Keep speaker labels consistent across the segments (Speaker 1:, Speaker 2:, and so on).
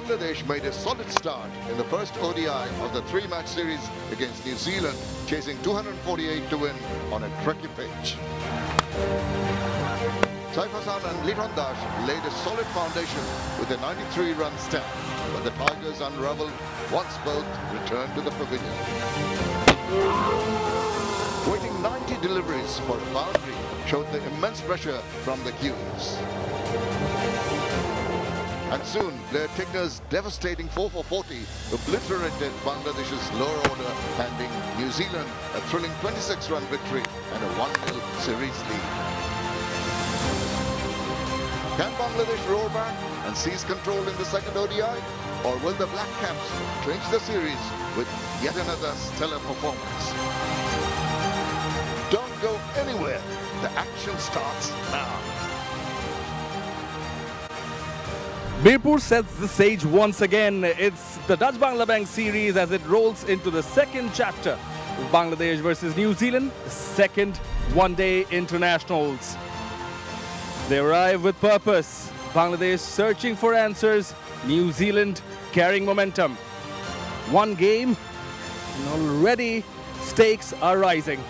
Speaker 1: Bangladesh made a solid start in the first ODI of the three-match series against New Zealand, chasing 248 to win on a tricky pitch. Saif Hassan and Liton Dash laid a solid foundation with a 93-run stand, but the Tigers unraveled once both returned to the pavilion. Waiting 90 deliveries for a boundary showed the immense pressure from the Qs. And soon, Blair Tigner's devastating 4 for 40 obliterated Bangladesh's lower order, handing New Zealand a thrilling 26-run victory and a 1-0 series lead. Can Bangladesh roar back and seize control in the second ODI? Or will the Black Caps clinch the series with yet another stellar performance? Don't go anywhere. The action starts now.
Speaker 2: Mirpur sets the stage once again. It's the Dutch-Bangla Bank series as it rolls into the second chapter. Bangladesh versus New Zealand, the second one-day internationals. They arrive with purpose. Bangladesh searching for answers. New Zealand carrying momentum. One game, and already stakes are rising.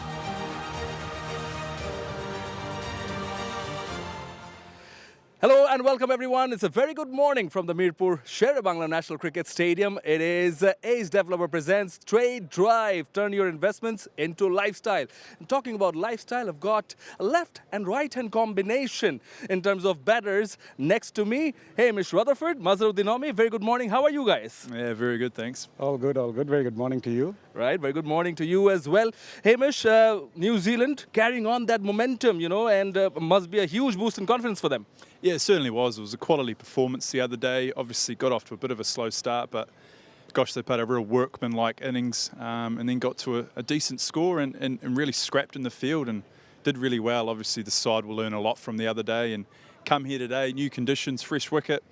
Speaker 2: Hello and welcome everyone. It's a very good morning from the Mirpur Sher-e-Bangla National Cricket Stadium. It is Ace Developer presents Trade Drive. Turn your investments into lifestyle. And talking about lifestyle, I've got a left and right hand combination in terms of batters next to me. Hey, Mish Rutherford, Mazharuddin Omi, very good morning. How are you guys?
Speaker 3: Yeah, very good, thanks.
Speaker 4: All good, all good. Very good morning to you.
Speaker 2: Right, very good morning to you as well. Hamish, New Zealand carrying on that momentum, you know, and must be a huge boost in confidence for them.
Speaker 3: Yeah, it certainly was. It was a quality performance the other day. Obviously got off to a bit of a slow start, but gosh, they played a real workman-like innings and then got to a decent score and really scrapped in the field and did really well. Obviously the side will learn a lot from the other day and come here today, new conditions, fresh wicket,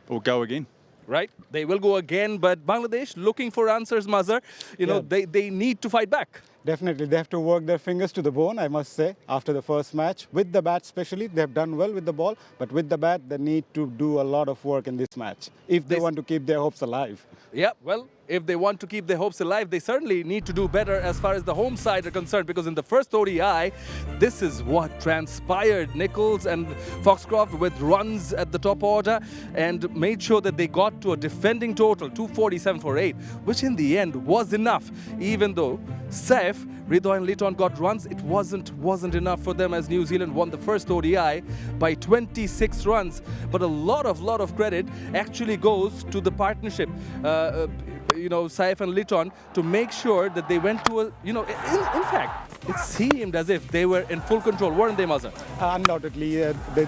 Speaker 3: or go again.
Speaker 2: Right, they will go again, but Bangladesh looking for answers, Mazhar. You know, they need to fight back.
Speaker 4: Definitely, they have to work their fingers to the bone, I must say, after the first match. With the bat especially, they have done well with the ball, but with the bat, they need to do a lot of work in this match if they want to keep their hopes alive.
Speaker 2: Yeah, well, if they want to keep their hopes alive, they certainly need to do better as far as the home side are concerned, because in the first ODI, this is what transpired. Nichols and Foxcroft with runs at the top order and made sure that they got to a defending total, 247 for 8, which in the end was enough. Even though Saif, Ridho and Liton got runs, it wasn't enough for them as New Zealand won the first ODI by 26 runs. But a lot of credit actually goes to the partnership. You know, Saif and Liton, to make sure that they went to a, you know, in fact, it seemed as if they were in full control, weren't they, Mazhar?
Speaker 4: Undoubtedly,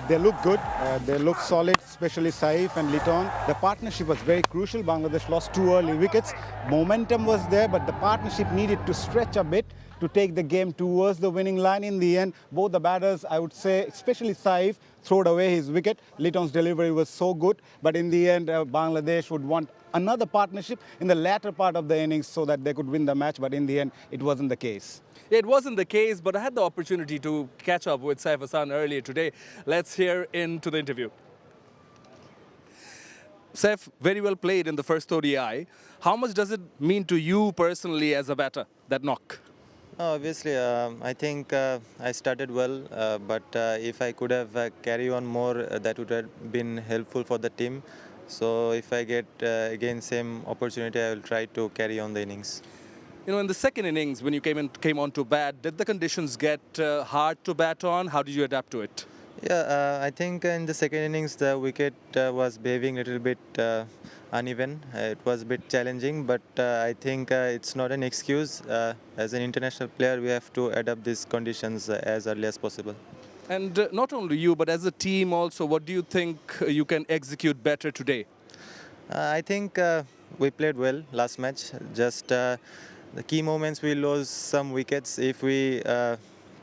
Speaker 4: they look good, they look solid, especially Saif and Liton. The partnership was very crucial. Bangladesh lost 2 early wickets. Momentum was there, but the partnership needed to stretch a bit to take the game towards the winning line. In the end, both the batters, I would say, especially Saif, throwed away his wicket. Liton's delivery was so good, but in the end, Bangladesh would want another partnership in the latter part of the innings so that they could win the match, but in the end, it wasn't the case.
Speaker 2: It wasn't the case, but I had the opportunity to catch up with Saif Hassan earlier today. Let's hear into the interview. Saif, very well played in the first ODI. How much does it mean to you personally as a batter, that knock?
Speaker 5: Obviously, I think I started well, but if I could have carried on more, that would have been helpful for the team. So if I get again same opportunity, I will try to carry on the innings.
Speaker 2: You know, in the second innings, when you came on to bat, did the conditions get hard to bat on? How did you adapt to it?
Speaker 5: Yeah, I think in the second innings, the wicket was behaving a little bit uneven. It was a bit challenging, but I think it's not an excuse. As an international player, we have to adapt these conditions as early as possible.
Speaker 2: And not only you, but as a team also, what do you think you can execute better today?
Speaker 5: I think we played well last match. Just the key moments, we lost some wickets. If we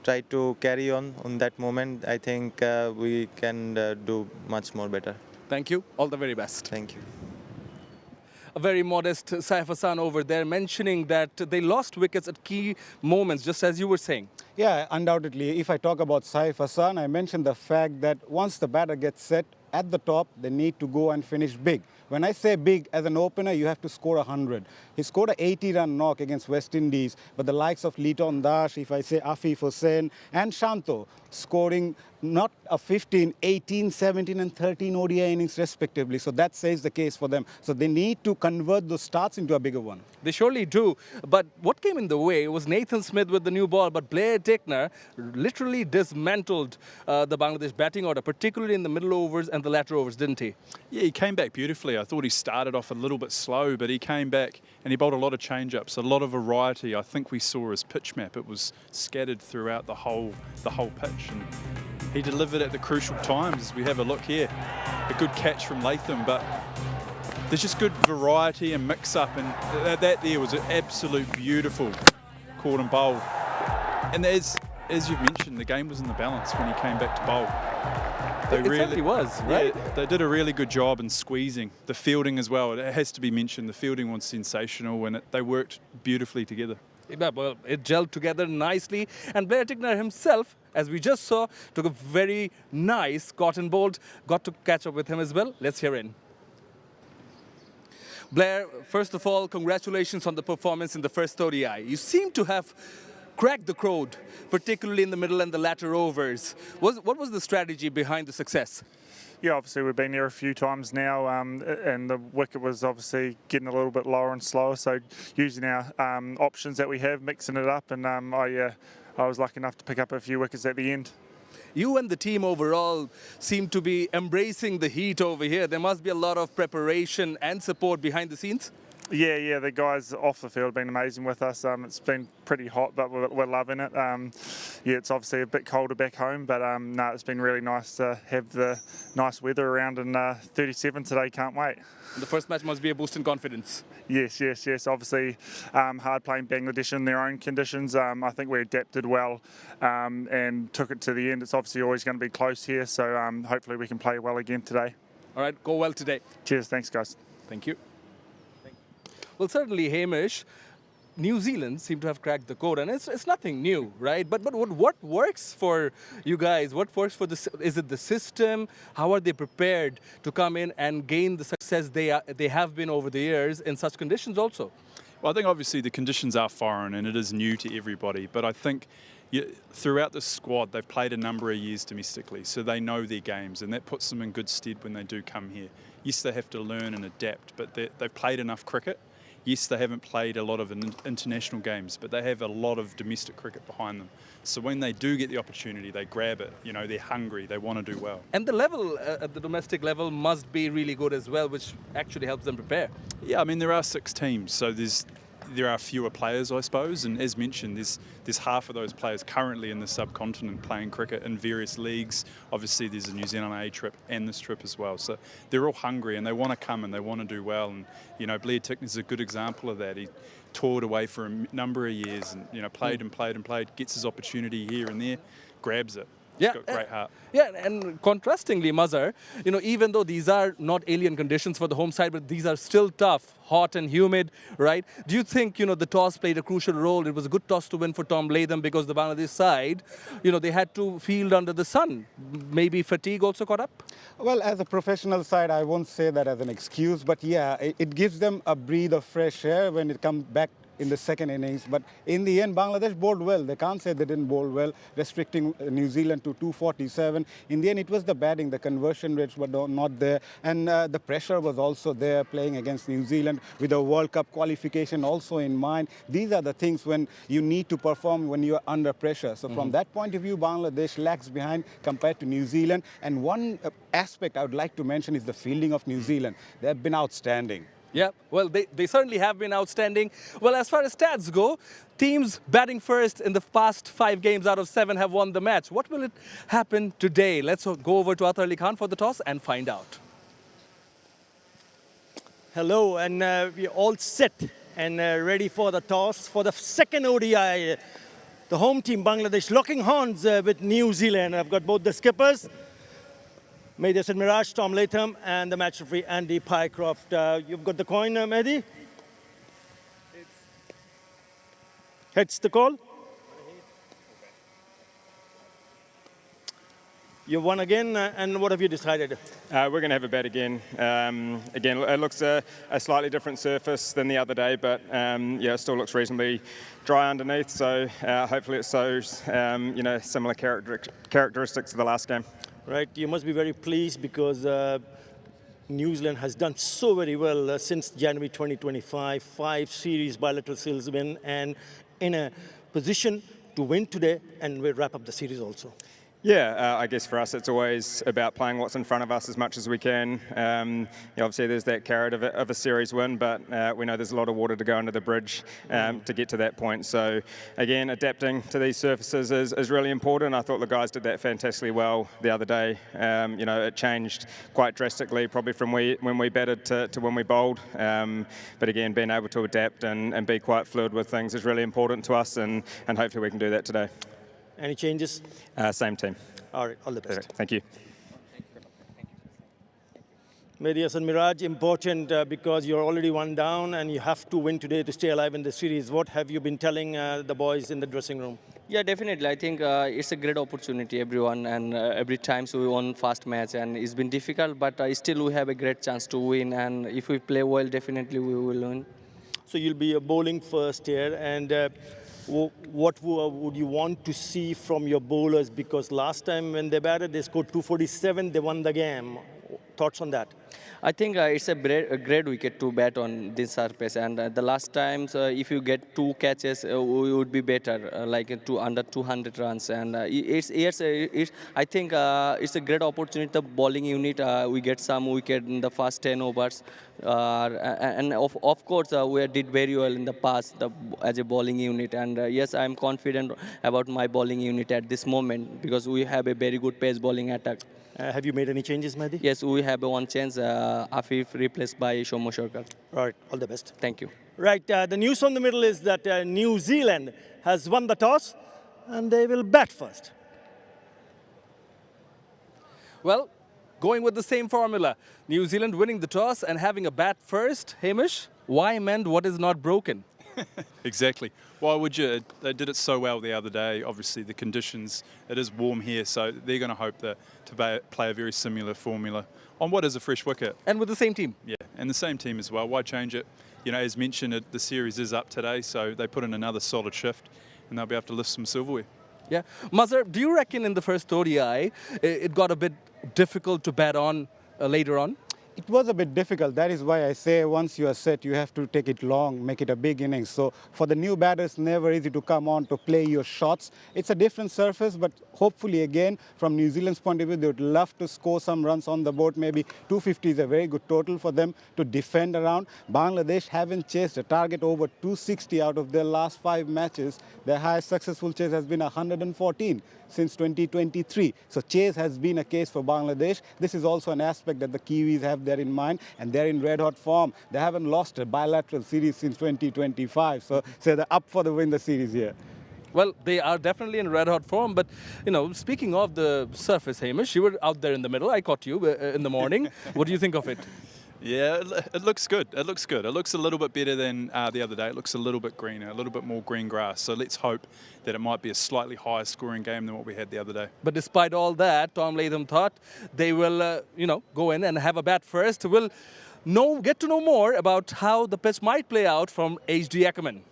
Speaker 5: try to carry on that moment, I think we can do much more better.
Speaker 2: Thank you. All the very best.
Speaker 5: Thank you.
Speaker 2: A very modest Saif Hassan over there mentioning that they lost wickets at key moments, just as you were saying.
Speaker 4: Yeah, undoubtedly. If I talk about Saif Hassan, I mentioned the fact that once the batter gets set, at the top, they need to go and finish big. When I say big, as an opener, you have to score 100. He scored a 80-run knock against West Indies, but the likes of Liton Dash, if I say Afif Hussain, and Shanto scoring not a 15, 18, 17, and 13 ODI innings respectively. So that says the case for them. So they need to convert those starts into a bigger one.
Speaker 2: They surely do. But what came in the way was Nathan Smith with the new ball, but Blair Tickner literally dismantled the Bangladesh batting order, particularly in the middle overs and the latter overs, didn't he?
Speaker 3: Yeah, he came back beautifully. I thought he started off a little bit slow, but he came back and he bowled a lot of change-ups, a lot of variety. I think we saw his pitch map. It was scattered throughout the whole pitch, and he delivered at the crucial times. As we have a look here, a good catch from Latham, but there's just good variety and mix-up, and that there was an absolute beautiful caught and bowl. And as you've mentioned, the game was in the balance when he came back to bowl.
Speaker 2: It certainly was, right?
Speaker 3: Yeah, they did a really good job in squeezing. The fielding as well, it has to be mentioned, the fielding was sensational, and they worked beautifully together.
Speaker 2: Yeah, well, it gelled together nicely. And Blair Tickner himself, as we just saw, took a very nice cotton bolt, got to catch up with him as well. Let's hear in. Blair, first of all, congratulations on the performance in the first ODI. You seem to have cracked the code, particularly in the middle and the latter overs. What was the strategy behind the success?
Speaker 6: Yeah, obviously we've been there a few times now, and the wicket was obviously getting a little bit lower and slower. So using our options that we have, mixing it up, and I was lucky enough to pick up a few wickets at the end.
Speaker 2: You and the team overall seem to be embracing the heat over here. There must be a lot of preparation and support behind the scenes.
Speaker 6: Yeah, the guys off the field have been amazing with us. It's been pretty hot, but we're loving it. Yeah, it's obviously a bit colder back home, but no, it's been really nice to have the nice weather around in 37 today. Can't wait.
Speaker 2: The first match must be a boost in confidence.
Speaker 6: Yes. Obviously, hard playing Bangladesh in their own conditions. I think we adapted well and took it to the end. It's obviously always going to be close here, so hopefully we can play well again today.
Speaker 2: All right, go well today.
Speaker 6: Cheers, thanks guys.
Speaker 2: Thank you. Well, certainly, Hamish, New Zealand seem to have cracked the code, and it's nothing new, right? But what works for you guys? What works for this? Is it the system? How are they prepared to come in and gain the success they have been over the years in such conditions also?
Speaker 3: Well, I think obviously the conditions are foreign and it is new to everybody, but I think throughout the squad they've played a number of years domestically, so they know their games, and that puts them in good stead when they do come here. Yes, they have to learn and adapt, but they've played enough cricket. Yes, they haven't played a lot of international games, but they have a lot of domestic cricket behind them. So when they do get the opportunity, they grab it. You know, they're hungry, they want to do well.
Speaker 2: And the level at the domestic level must be really good as well, which actually helps them prepare.
Speaker 3: Yeah, I mean, there are 6 teams, so there are fewer players, I suppose, and as mentioned, there's half of those players currently in the subcontinent playing cricket in various leagues. Obviously, there's a New Zealand A trip and this trip as well, so they're all hungry and they want to come and they want to do well. And you know, Blair Tickner's a good example of that. He toured away for a number of years and played and played and played, gets his opportunity here and there, grabs it. He's got great heart.
Speaker 2: Yeah, and contrastingly, Mazhar, even though these are not alien conditions for the home side, but these are still tough, hot and humid, right? Do you think, the toss played a crucial role? It was a good toss to win for Tom Latham because the Bangladesh side, they had to field under the sun. Maybe fatigue also caught up?
Speaker 4: Well, as a professional side, I won't say that as an excuse, but yeah, it gives them a breath of fresh air when it comes back in the second innings. But in the end, Bangladesh bowled well. They can't say they didn't bowl well, restricting New Zealand to 247. In the end, it was the batting. The conversion rates were not there. And the pressure was also there playing against New Zealand with a World Cup qualification also in mind. These are the things when you need to perform when you're under pressure. So from that point of view, Bangladesh lags behind compared to New Zealand. And one aspect I would like to mention is the fielding of New Zealand. They have been outstanding.
Speaker 2: Yeah, well, they certainly have been outstanding. Well, as far as stats go, teams batting first in the past 5 games out of 7 have won the match. What will it happen today? Let's go over to Atar Ali Khan for the toss and find out.
Speaker 7: Hello, and we're all set and ready for the toss for the second ODI. The home team, Bangladesh, locking horns with New Zealand. I've got both the skippers, Mehdi Hasan Miraj, Tom Latham, and the match referee, Andy Pycroft. You've got the coin, Mehdi? Heads the call. You won again, and what have you decided?
Speaker 8: We're going to have a bet again. Again, it looks a slightly different surface than the other day, but yeah, it still looks reasonably dry underneath. So hopefully it shows similar characteristics to the last game.
Speaker 7: Right, you must be very pleased because New Zealand has done so very well since January 2025, 5 series bilateral series win, and in a position to win today, and we'll wrap up the series also.
Speaker 8: Yeah, I guess for us it's always about playing what's in front of us as much as we can. Obviously there's that carrot of a series win, but we know there's a lot of water to go under the bridge to get to that point. So again, adapting to these surfaces is really important. I thought the guys did that fantastically well the other day. It changed quite drastically probably from when we batted to when we bowled. But again, being able to adapt and be quite fluid with things is really important to us, and hopefully we can do that today.
Speaker 7: Any changes?
Speaker 8: Same team.
Speaker 7: All right, all the best.
Speaker 8: Thank you.
Speaker 7: Medias and Miraj, important because you're already one down and you have to win today to stay alive in the series. What have you been telling the boys in the dressing room?
Speaker 9: Yeah, definitely. I think it's a great opportunity, everyone, and every time we won first match, and it's been difficult, but still we have a great chance to win, and if we play well, definitely we will win.
Speaker 7: So you'll be bowling first here, and what would you want to see from your bowlers? Because last time when they batted, they scored 247, they won the game. Thoughts on that?
Speaker 9: I think it's a great wicket to bat on this surface, and the last times if you get 2 catches, we would be better, like under 200 runs. And I think it's a great opportunity. The bowling unit, we get some wicket in the first 10 overs, and of course we did very well in the past as a bowling unit. And yes, I'm confident about my bowling unit at this moment because we have a very good pace bowling attack.
Speaker 7: Have you made any changes, Mehdi?
Speaker 9: Yes, we have one change, Afif replaced by Shomo Sharkar.
Speaker 7: All right, all the best.
Speaker 9: Thank you.
Speaker 7: Right, the news from the middle is that New Zealand has won the toss and they will bat first.
Speaker 2: Well, going with the same formula, New Zealand winning the toss and having a bat first. Hamish, why mend what is not broken?
Speaker 3: Exactly. Why would you? They did it so well the other day. Obviously, the conditions, it is warm here, so they're going to hope to play a very similar formula on what is a fresh wicket.
Speaker 2: And with the same team.
Speaker 3: Yeah, and the same team as well. Why change it? As mentioned, the series is up today, so they put in another solid shift, and they'll be able to lift some silverware.
Speaker 2: Yeah. Mazhar, do you reckon in the first ODI, it got a bit difficult to bat on later on?
Speaker 4: It was a bit difficult. That is why I say once you are set, you have to take it long, make it a big innings. So for the new batters, never easy to come on to play your shots. It's a different surface, but hopefully again, from New Zealand's point of view, they would love to score some runs on the board. Maybe 250 is a very good total for them to defend around. Bangladesh haven't chased a target over 260 out of their last 5 matches. Their highest successful chase has been 114 since 2023. So chase has been a case for Bangladesh. This is also an aspect that the Kiwis have there in mind, and they're in red-hot form. They haven't lost a bilateral series since 2025. So they're up for the win the series here.
Speaker 2: Well, they are definitely in red-hot form, but, speaking of the surface, Hamish, you were out there in the middle. I caught you in the morning. What do you think of it?
Speaker 3: Yeah, it looks good. It looks good. It looks a little bit better than the other day. It looks a little bit greener, a little bit more green grass. So let's hope that it might be a slightly higher scoring game than what we had the other day.
Speaker 2: But despite all that, Tom Latham thought they will, go in and have a bat first. We'll get to know more about how the pitch might play out from HD Ackerman.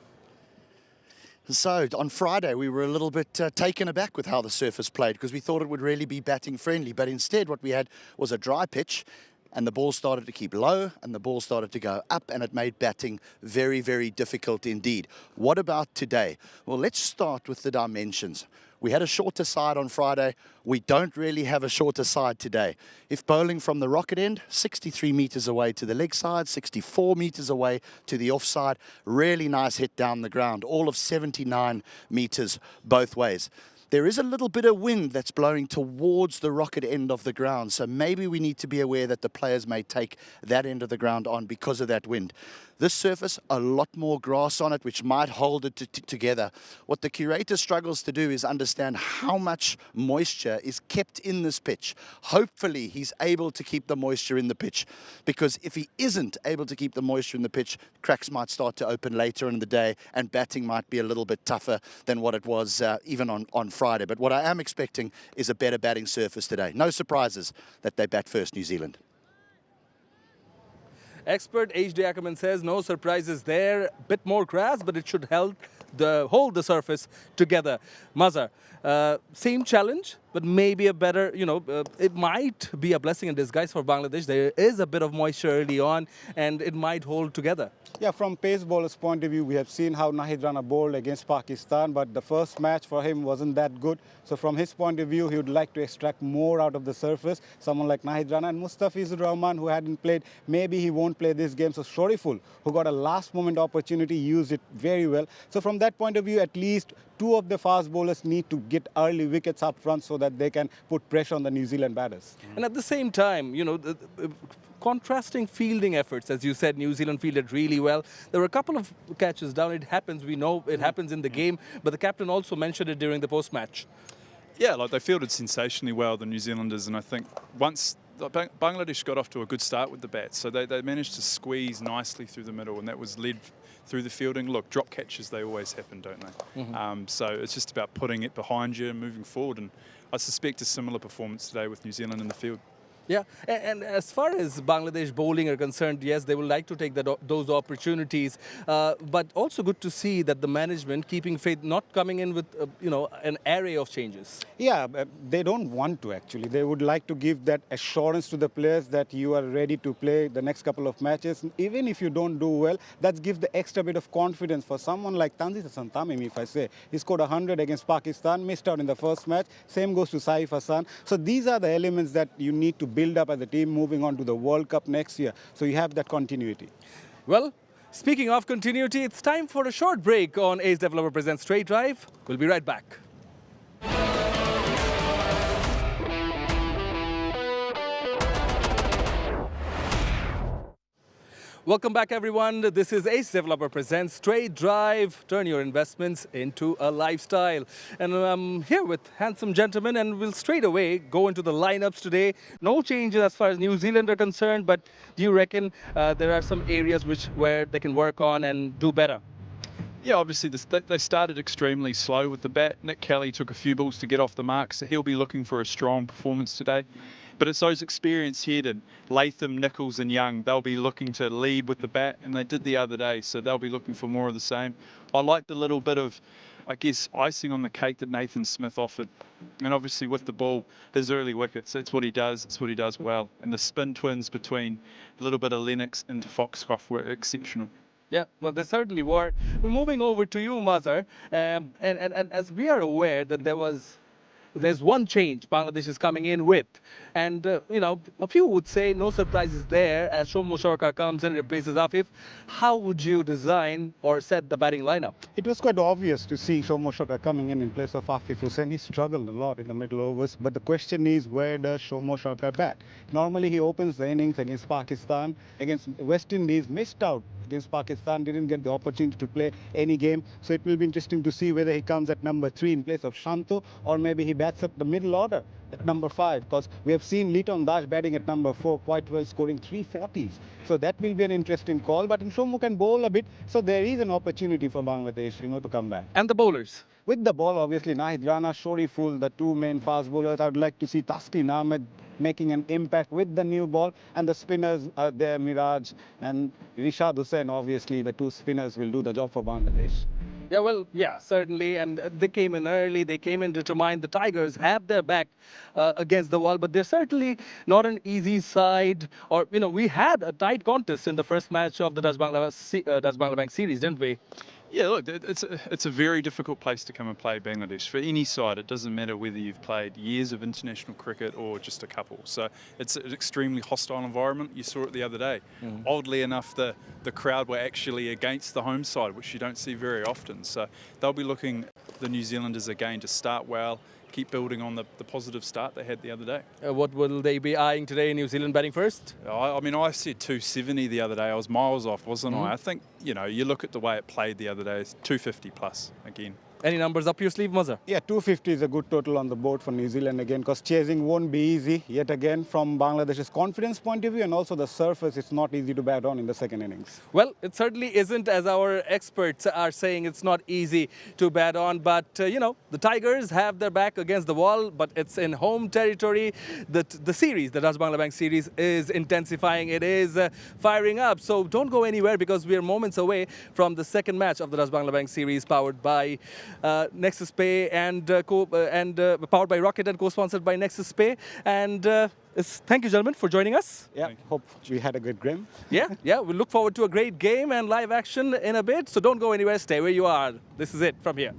Speaker 10: So on Friday, we were a little bit taken aback with how the surface played because we thought it would really be batting friendly. But instead, what we had was a dry pitch, and the ball started to keep low and the ball started to go up, and it made batting very, very difficult indeed. What about today? Well, let's start with the dimensions. We had a shorter side on Friday. We don't really have a shorter side today. If bowling from the rocket end, 63 metres away to the leg side, 64 metres away to the offside, really nice hit down the ground, all of 79 metres both ways. There is a little bit of wind that's blowing towards the rocket end of the ground, so maybe we need to be aware that the players may take that end of the ground on because of that wind. This surface, a lot more grass on it, which might hold it together. What the curator struggles to do is understand how much moisture is kept in this pitch. Hopefully, he's able to keep the moisture in the pitch, because if he isn't able to keep the moisture in the pitch, cracks might start to open later in the day, and batting might be a little bit tougher than what it was even on Friday. But what I am expecting is a better batting surface today. No surprises that they bat first, New Zealand.
Speaker 2: Expert H.D. Ackerman says no surprises there. Bit more grass, but it should hold the surface together. Mazhar, same challenge, but maybe a better, it might be a blessing in disguise for Bangladesh. There is a bit of moisture early on, and it might hold together.
Speaker 4: Yeah, from pace bowler's point of view, we have seen how Nahid Rana bowled against Pakistan, but the first match for him wasn't that good. So from his point of view, he would like to extract more out of the surface. Someone like Nahid Rana and Mustafizur Rahman, who hadn't played, maybe he won't play this game. So Shoriful, who got a last-moment opportunity, used it very well. So from that point of view, at least two of the fast bowlers need to get early wickets up front so that they can put pressure on the New Zealand batters.
Speaker 2: And at the same time, contrasting fielding efforts. As you said, New Zealand fielded really well. There were a couple of catches down. It happens. We know it happens in the game. But the captain also mentioned it during the post-match.
Speaker 3: Yeah, like they fielded sensationally well, the New Zealanders. And I think once Bangladesh got off to a good start with the bats, so they managed to squeeze nicely through the middle, and that was led through the fielding. Look, drop catches, they always happen, don't they? So it's just about putting it behind you and moving forward. And I suspect a similar performance today with New Zealand in the field.
Speaker 2: Yeah, and as far as Bangladesh bowling are concerned, yes, they would like to take those opportunities. But also good to see that the management keeping faith, not coming in with, an array of changes.
Speaker 4: Yeah, they don't want to actually. They would like to give that assurance to the players that you are ready to play the next couple of matches. Even if you don't do well, that gives the extra bit of confidence for someone like Tanzil Hassan Tamim, if I say. He scored 100 against Pakistan, missed out in the first match. Same goes to Saif Hassan. So these are the elements that you need to build up as a team moving on to the World Cup next year. So you have that continuity.
Speaker 2: Well, speaking of continuity, it's time for a short break on Ace Developer Presents Straight Drive. We'll be right back. Welcome back, everyone. This is Ace Developer Presents Straight Drive. Turn your investments into a lifestyle. And I'm here with handsome gentlemen, and we'll straight away go into the lineups today. No changes as far as New Zealand are concerned, but do you reckon there are some areas where they can work on and do better?
Speaker 3: Yeah, obviously they started extremely slow with the bat. Nick Kelly took a few balls to get off the mark, so he'll be looking for a strong performance today. But it's those experienced-headed, Latham, Nichols and Young, they'll be looking to lead with the bat, and they did the other day, so they'll be looking for more of the same. I like the little bit of, I guess, icing on the cake that Nathan Smith offered. And obviously with the ball, his early wickets, that's what he does, it's what he does well. And the spin twins between a little bit of Lennox into Foxcroft were exceptional.
Speaker 2: Yeah, well, they certainly were. Moving over to you, Mazhar, and as we are aware that there's one change Bangladesh is coming in with. And, a few would say no surprises there as Shomo Sarkar comes and replaces Afif. How would you design or set the batting lineup?
Speaker 4: It was quite obvious to see Shomo Sarkar coming in place of Afif Hussain. He struggled a lot in the middle overs, but the question is, where does Shomo Sarkar bat? Normally he opens the innings against Pakistan, against West Indies, missed out against Pakistan, didn't get the opportunity to play any game. So it will be interesting to see whether he comes at number 3 in place of Shanto, or maybe he bats up the middle order at number 5, because we have seen Liton Dash batting at number 4 quite well, scoring 340s. So that will be an interesting call, but Shomo can bowl a bit, so there is an opportunity for Bangladesh, to come back.
Speaker 2: And the bowlers?
Speaker 4: With the ball, obviously, Nahid Rana, Shoriful, the two main fast bowlers. I would like to see Taskin Ahmed making an impact with the new ball, and the spinners are there, Miraj and Rishad Hussain. Obviously, the two spinners will do the job for Bangladesh.
Speaker 2: Yeah, well, yeah, certainly. And they came in early. They came in determined. The Tigers have their back against the wall, but they're certainly not an easy side. Or, we had a tight contest in the first match of the Dutch Bangladesh series, didn't we?
Speaker 3: Yeah, look, it's a very difficult place to come and play Bangladesh. For any side, it doesn't matter whether you've played years of international cricket or just a couple. So it's an extremely hostile environment. You saw it the other day. Oddly enough, the crowd were actually against the home side, which you don't see very often. So they'll be looking, the New Zealanders again, to start well, keep building on the positive start they had the other day.
Speaker 2: What will they be eyeing today? New Zealand batting first?
Speaker 3: I mean, I said 270 the other day. I was miles off, wasn't I? I think, you look at the way it played the other day, it's 250 plus again.
Speaker 2: Any numbers up your sleeve, Mazhar?
Speaker 4: Yeah, 250 is a good total on the board for New Zealand again, because chasing won't be easy yet again from Bangladesh's confidence point of view, and also the surface, it's not easy to bat on in the second innings.
Speaker 2: Well, it certainly isn't, as our experts are saying, it's not easy to bat on. But, you know, the Tigers have their back against the wall, but it's in home territory. The series, the Dutch Bangla Bank series, is intensifying. It is firing up. So don't go anywhere, because we are moments away from the second match of the Dutch Bangla Bank series, powered by Nexus Pay and powered by Rocket and co-sponsored by Nexus Pay. And thank you, gentlemen, for joining us.
Speaker 4: Yeah, hope we had a good game.
Speaker 2: Yeah, we look forward to a great game and live action in a bit. So don't go anywhere. Stay where you are. This is it from here.